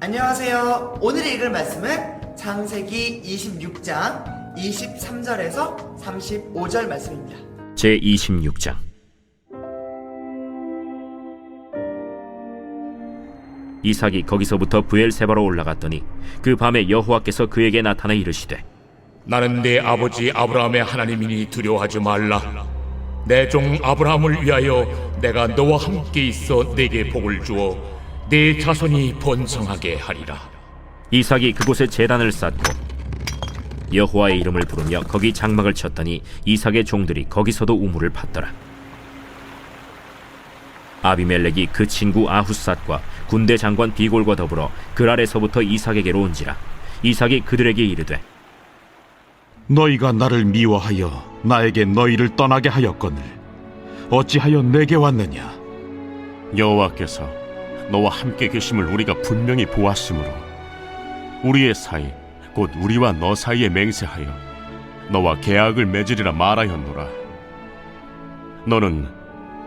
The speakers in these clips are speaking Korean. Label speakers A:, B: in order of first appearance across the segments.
A: 안녕하세요. 오늘 읽을 말씀은 창세기 26장 23절에서 35절 말씀입니다.
B: 제26장. 이삭이 거기서부터 브엘세바로 올라갔더니 그 밤에 여호와께서 그에게 나타나 이르시되,
C: 나는 내 아버지 아브라함의 하나님이니 두려워하지 말라. 내 종 아브라함을 위하여 내가 너와 함께 있어 내게 복을 주어 네 자손이 번성하게 하리라.
B: 이삭이 그곳에 제단을 쌓고 여호와의 이름을 부르며 거기 장막을 쳤더니 이삭의 종들이 거기서도 우물을 팠더라. 아비멜렉이 그 친구 아훗삿과 군대 장관 비골과 더불어 그랄에서부터 이삭에게로 온지라. 이삭이 그들에게 이르되,
D: 너희가 나를 미워하여 나에게 너희를 떠나게 하였거늘 어찌하여 내게 왔느냐?
E: 여호와께서 너와 함께 계심을 우리가 분명히 보았으므로 우리의 사이 곧 우리와 너 사이에 맹세하여 너와 계약을 맺으리라 말하였노라. 너는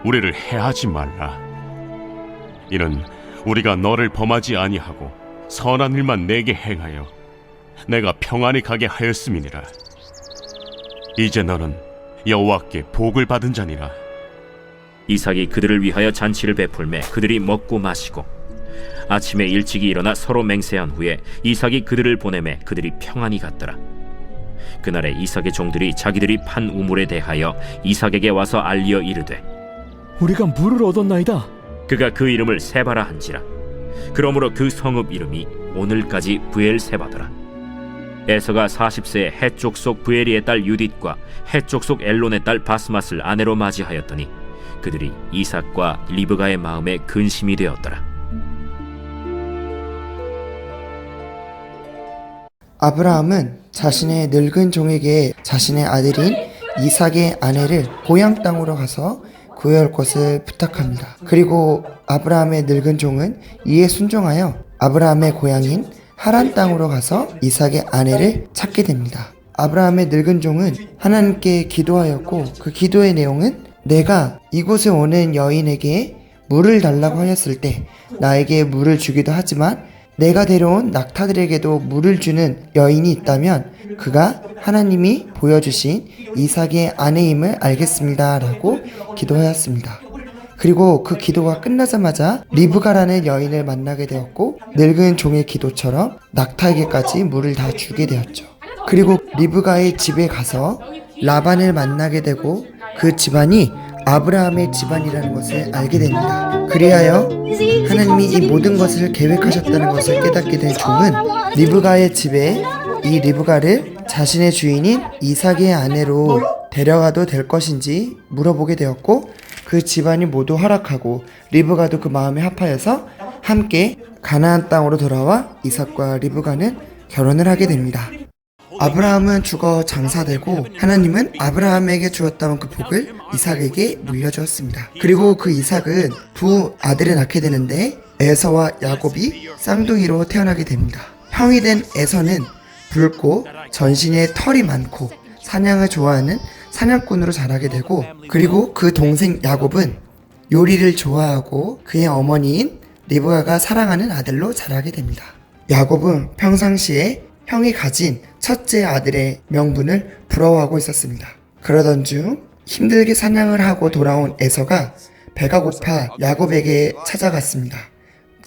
E: 우리를 해하지 말라. 이는 우리가 너를 범하지 아니하고 선한 일만 내게 행하여 내가 평안히 가게 하였음이니라. 이제 너는 여호와께 복을 받은 자니라.
B: 이삭이 그들을 위하여 잔치를 베풀매 그들이 먹고 마시고 아침에 일찍이 일어나 서로 맹세한 후에 이삭이 그들을 보내매 그들이 평안히 갔더라. 그날에 이삭의 종들이 자기들이 판 우물에 대하여 이삭에게 와서 알리어 이르되,
F: 우리가 물을 얻었나이다.
B: 그가 그 이름을 세바라 한지라. 그러므로 그 성읍 이름이 오늘까지 브엘세바더라. 에서가 40세에 해쪽 속 브에리의 딸 유딧과 해쪽 속 엘론의 딸 바스맛을 아내로 맞이하였더니 그들이 이삭과 리브가의 마음에 근심이 되었더라.
G: 아브라함은 자신의 늙은 종에게 자신의 아들인 이삭의 아내를 고향 땅으로 가서 구해올 것을 부탁합니다. 그리고 아브라함의 늙은 종은 이에 순종하여 아브라함의 고향인 하란 땅으로 가서 이삭의 아내를 찾게 됩니다. 아브라함의 늙은 종은 하나님께 기도하였고 그 기도의 내용은 내가 이곳에 오는 여인에게 물을 달라고 하였을 때 나에게 물을 주기도 하지만 내가 데려온 낙타들에게도 물을 주는 여인이 있다면 그가 하나님이 보여주신 이삭의 아내임을 알겠습니다 라고 기도하였습니다. 그리고 그 기도가 끝나자마자 리브가라는 여인을 만나게 되었고 늙은 종의 기도처럼 낙타에게까지 물을 다 주게 되었죠. 그리고 리브가의 집에 가서 라반을 만나게 되고 그 집안이 아브라함의 집안이라는 것을 알게 됩니다. 그리하여 하나님이 이 모든 것을 계획하셨다는 것을 깨닫게 된 종은 리브가의 집에 이 리브가를 자신의 주인인 이삭의 아내로 데려가도 될 것인지 물어보게 되었고 그 집안이 모두 허락하고 리브가도 그 마음에 합하여서 함께 가나안 땅으로 돌아와 이삭과 리브가는 결혼을 하게 됩니다. 아브라함은 죽어 장사되고 하나님은 아브라함에게 주었던 그 복을 이삭에게 물려주었습니다. 그리고 그 이삭은 두 아들을 낳게 되는데 에서와 야곱이 쌍둥이로 태어나게 됩니다. 형이 된 에서는 붉고 전신에 털이 많고 사냥을 좋아하는 사냥꾼으로 자라게 되고 그리고 그 동생 야곱은 요리를 좋아하고 그의 어머니인 리브가가 사랑하는 아들로 자라게 됩니다. 야곱은 평상시에 형이 가진 첫째 아들의 명분을 부러워하고 있었습니다. 그러던 중 힘들게 사냥을 하고 돌아온 에서가 배가 고파 야곱에게 찾아갔습니다.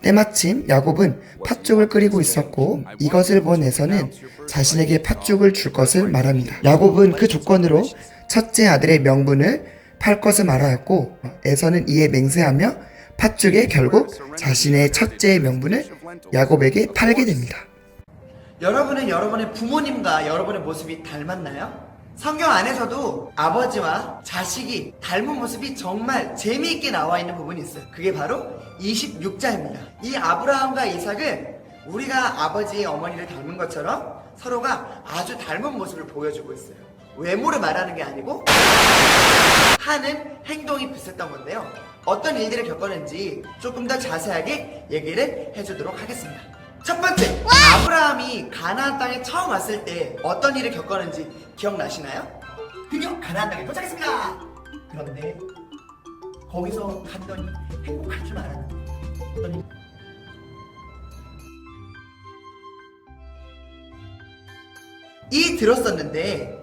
G: 때마침 야곱은 팥죽을 끓이고 있었고 이것을 본 에서는 자신에게 팥죽을 줄 것을 말합니다. 야곱은 그 조건으로 첫째 아들의 명분을 팔 것을 말하였고 에서는 이에 맹세하며 팥죽에 결국 자신의 첫째의 명분을 야곱에게 팔게 됩니다.
A: 여러분은 여러분의 부모님과 여러분의 모습이 닮았나요? 성경 안에서도 아버지와 자식이 닮은 모습이 정말 재미있게 나와 있는 부분이 있어요. 그게 바로 26장입니다. 이 아브라함과 이삭은 우리가 아버지, 어머니를 닮은 것처럼 서로가 아주 닮은 모습을 보여주고 있어요. 외모를 말하는 게 아니고 하는 행동이 비슷했던 건데요. 어떤 일들을 겪었는지 조금 더 자세하게 얘기를 해주도록 하겠습니다. 첫 번째, 아브라함이 가나안 땅에 처음 왔을 때 어떤 일을 겪었는지 기억나시나요? 드디어 가나안 땅에 도착했습니다. 그런데 거기서 갔더니 행복할 줄 알았는데 들었었는데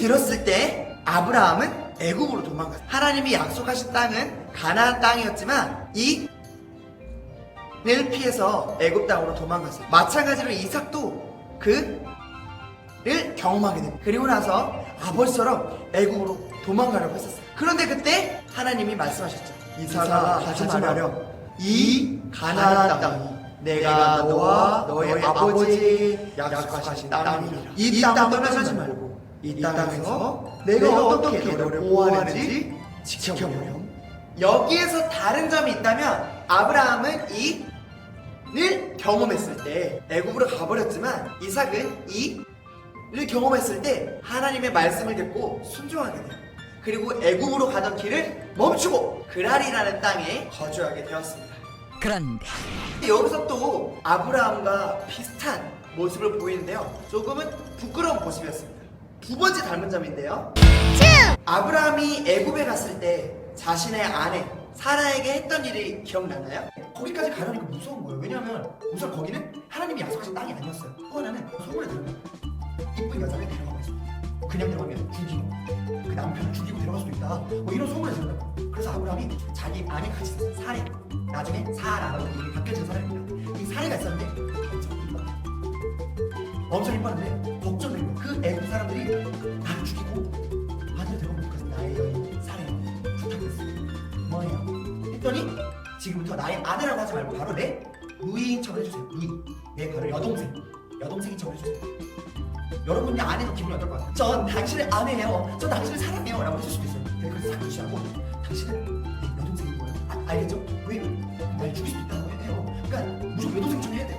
A: 들었을 때 아브라함은 애굽으로 도망갔어요. 하나님이 약속하신 땅은 가나안 땅이었지만 를 피해서 애굽 땅으로 도망갔어요. 마찬가지로 이삭도 그를 경험하게 됩니다. 그리고 나서 아버지처럼 애굽으로 도망가려고 했었어요. 그런데 그때 하나님이 말씀하셨죠. 이삭아, 가지 말렴. 이 가나안 땅이 내가 너와 너의 아버지의 약속하신 땅이니라. 이 땅 떠나지 말고 이 땅에서 내가 어떻게 너를 보호하는지 지켜보렴. 여기에서 다른 점이 있다면 아브라함은 이를 경험했을 때 애굽으로 가버렸지만 이삭은 이를 경험했을 때 하나님의 말씀을 듣고 순종하게 돼요. 그리고 애굽으로 가던 길을 멈추고 그랄이라는 땅에 거주하게 되었습니다.
H: 그런데
A: 여기서 또 아브라함과 비슷한 모습을 보이는데요. 조금은 부끄러운 모습이었습니다. 두 번째 닮은 점인데요. 아브라함이 애굽에 갔을 때 자신의 아내 사라에게 했던 일이 기억나나요? 거기까지 가려니까 무서운 거예요. 왜냐하면 우선 거기는 하나님이 약속하신 땅이 아니었어요. 또 하나는 소문에 들으면 이쁜 여자를 데려가고 있습니다. 그냥 들어가면 죽이고 그 남편을 죽이고 데려갈 수도 있다. 뭐 이런 소문을 들었다고. 그래서 아브라함이 자기 아내 같이 있었어요. 사례. 나중에 사라라고 이름이 바뀌어진 사람입니다. 이 사례가 있었는데 엄청 이뻤는데 걱정된 거예요. 그 애국 사람들이 나를 죽이고 아내를 데려가면 어떡하지? 나의 여인 사례 부탁했어. 뭐예요? 했더니 지금부터 나의 아내라고 하지 말고 바로 내 누이인 척을 해주세요. 누이. 내 바로 여동생인 척을 해주세요. 여러분의 아내도 기분이 어떨 것 같아요? 전 당신의 아내예요. 전 당신을 사랑해요. 라고 하실 수도 있어요. 그래서 싹 무시하고 당신은 내 여동생인 거예요. 알겠죠? 왜? 날 죽일 수 있다고 해요. 그러니까 무조건 여동생 좀 해야 돼.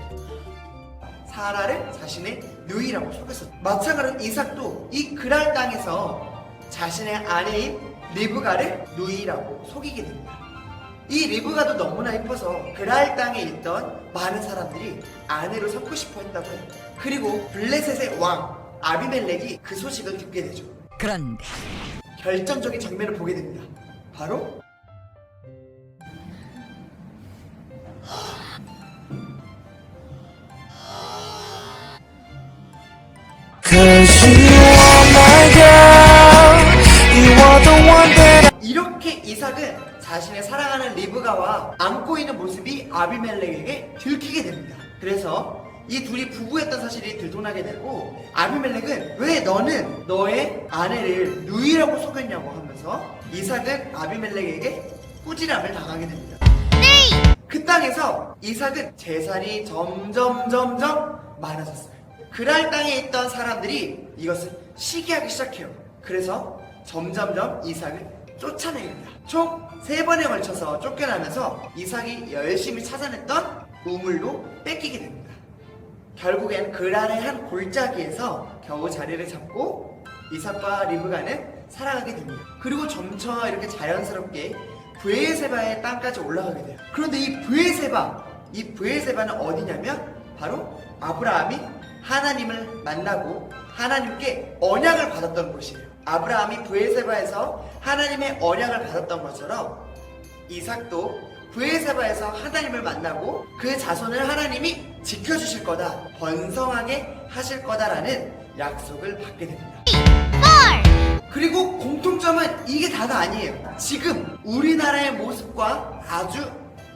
A: 사라를 자신의 누이라고 속였어요. 마찬가지로 이삭도 이 그랄 땅에서 자신의 아내인 리브가를 누이라고 속이게 됩니다. 이 리브가도 너무나 예뻐서 그랄 땅에 있던 많은 사람들이 아내로 삼고 싶어 했다고 해요. 그리고 블레셋의 왕 아비멜렉이 그 소식을 듣게 되죠.
H: 그런데
A: 결정적인 장면을 보게 됩니다. 바로 이렇게 이삭은 자신의 사랑하는 리브가와 안고 있는 모습이 아비멜렉에게 들키게 됩니다. 그래서 이 둘이 부부였던 사실이 들통나게 되고 아비멜렉은 왜 너는 너의 아내를 누이라고 속였냐고 하면서 이삭은 아비멜렉에게 꾸지람을 당하게 됩니다. 그 땅에서 이삭은 재산이 점점 많아졌어요. 그랄 땅에 있던 사람들이 이것을 시기하기 시작해요. 그래서 점점 이삭을 쫓아내게 됩니다. 총 3번에 걸쳐서 쫓겨나면서 이삭이 열심히 찾아냈던 우물도 뺏기게 됩니다. 결국엔 그랄의 한 골짜기에서 겨우 자리를 잡고 이삭과 리브가는 살아가게 됩니다. 그리고 점차 이렇게 자연스럽게 브에세바의 땅까지 올라가게 돼요. 그런데 이 브에세바는 어디냐면 바로 아브라함이 하나님을 만나고 하나님께 언약을 받았던 곳이에요. 아브라함이 브에세바에서 하나님의 언약을 받았던 것처럼 이삭도 브에세바에서 하나님을 만나고 그 자손을 하나님이 지켜주실 거다, 번성하게 하실 거다라는 약속을 받게 됩니다. 그리고 공통점은 이게 다가 아니에요. 지금 우리나라의 모습과 아주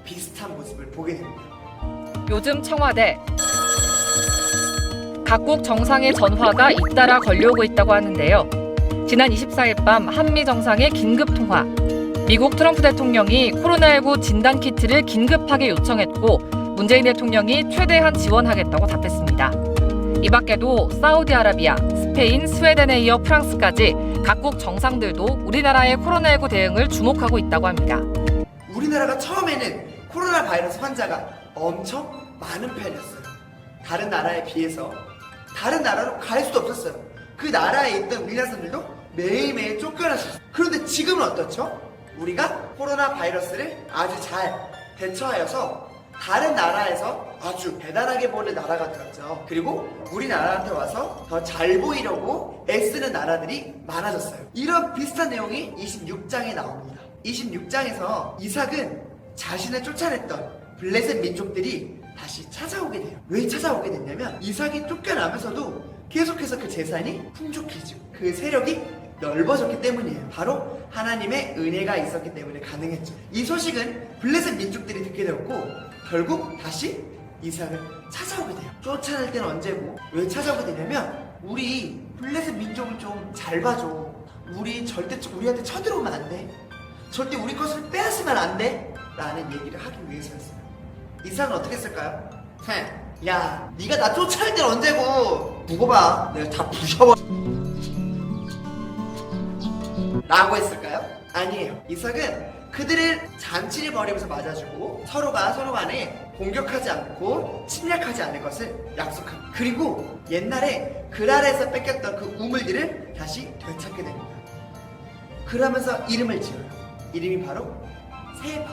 A: 비슷한 모습을 보게 됩니다.
I: 요즘 청와대 각국 정상의 전화가 잇따라 걸려오고 있다고 하는데요. 지난 24일 밤 한미 정상의 긴급 통화. 미국 트럼프 대통령이 코로나19 진단 키트를 긴급하게 요청했고 문재인 대통령이 최대한 지원하겠다고 답했습니다. 이 밖에도 사우디아라비아, 스페인, 스웨덴에 이어 프랑스까지 각국 정상들도 우리나라의 코로나19 대응을 주목하고 있다고 합니다.
A: 우리나라가 처음에는 코로나 바이러스 환자가 엄청 많은 편이었어요. 다른 나라에 비해서 다른 나라로 갈 수도 없었어요. 그 나라에 있던 우리나라 사람들도 매일매일 쫓겨났었어요. 그런데 지금은 어떻죠? 우리가 코로나 바이러스를 아주 잘 대처하여서 다른 나라에서 아주 대단하게 보는 나라가 되었죠. 그리고 우리나라한테 와서 더 잘 보이려고 애쓰는 나라들이 많아졌어요. 이런 비슷한 내용이 26장에 나옵니다. 26장에서 이삭은 자신을 쫓아냈던 블레셋 민족들이 다시 찾아오게 돼요. 왜 찾아오게 됐냐면 이삭이 쫓겨나면서도 계속해서 그 재산이 풍족해지고 그 세력이 넓어졌기 때문이에요. 바로 하나님의 은혜가 있었기 때문에 가능했죠. 이 소식은 블레셋 민족들이 듣게 되었고 결국 다시 이삭을 찾아오게 돼요. 쫓아낼 때는 언제고 왜 찾아오게 되냐면 우리 블레셋 민족을 좀 잘 봐줘. 우리 절대 우리한테 쳐들어오면 안 돼. 절대 우리 것을 빼앗으면 안 돼. 라는 얘기를 하기 위해서였어요. 이삭은 어떻게 했을까요? 야, 네가 나 쫓아낼 때는 언제고 두고 봐. 내가 다 부셔버 라고 했을까요? 아니에요. 이삭은 그들의 잔치를 벌이면서 맞아주고 서로가 서로 간에 공격하지 않고 침략하지 않을 것을 약속합니다. 그리고 옛날에 그랄에서 뺏겼던 그 우물들을 다시 되찾게 됩니다. 그러면서 이름을 지어요. 이름이 바로 세바.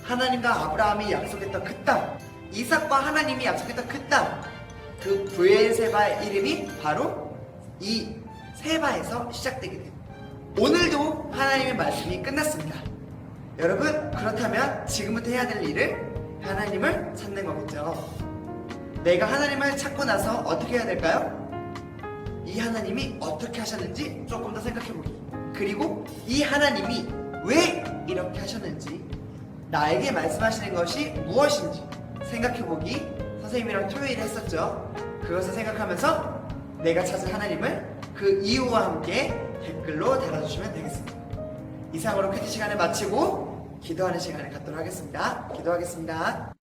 A: 하나님과 아브라함이 약속했던 그 땅, 이삭과 하나님이 약속했던 그 땅, 그 브엘세바의 이름이 바로 이 세바에서 시작되게 됩니다. 오늘도 하나님의 말씀이 끝났습니다. 여러분, 그렇다면 지금부터 해야 될 일을 하나님을 찾는 거겠죠. 내가 하나님을 찾고 나서 어떻게 해야 될까요? 이 하나님이 어떻게 하셨는지 조금 더 생각해보기. 그리고 이 하나님이 왜 이렇게 하셨는지, 나에게 말씀하시는 것이 무엇인지 생각해보기 선생님이랑 토요일에 했었죠. 그것을 생각하면서 내가 찾은 하나님을 그 이유와 함께 댓글로 달아주시면 되겠습니다. 이상으로 큐티 시간을 마치고 기도하는 시간을 갖도록 하겠습니다. 기도하겠습니다.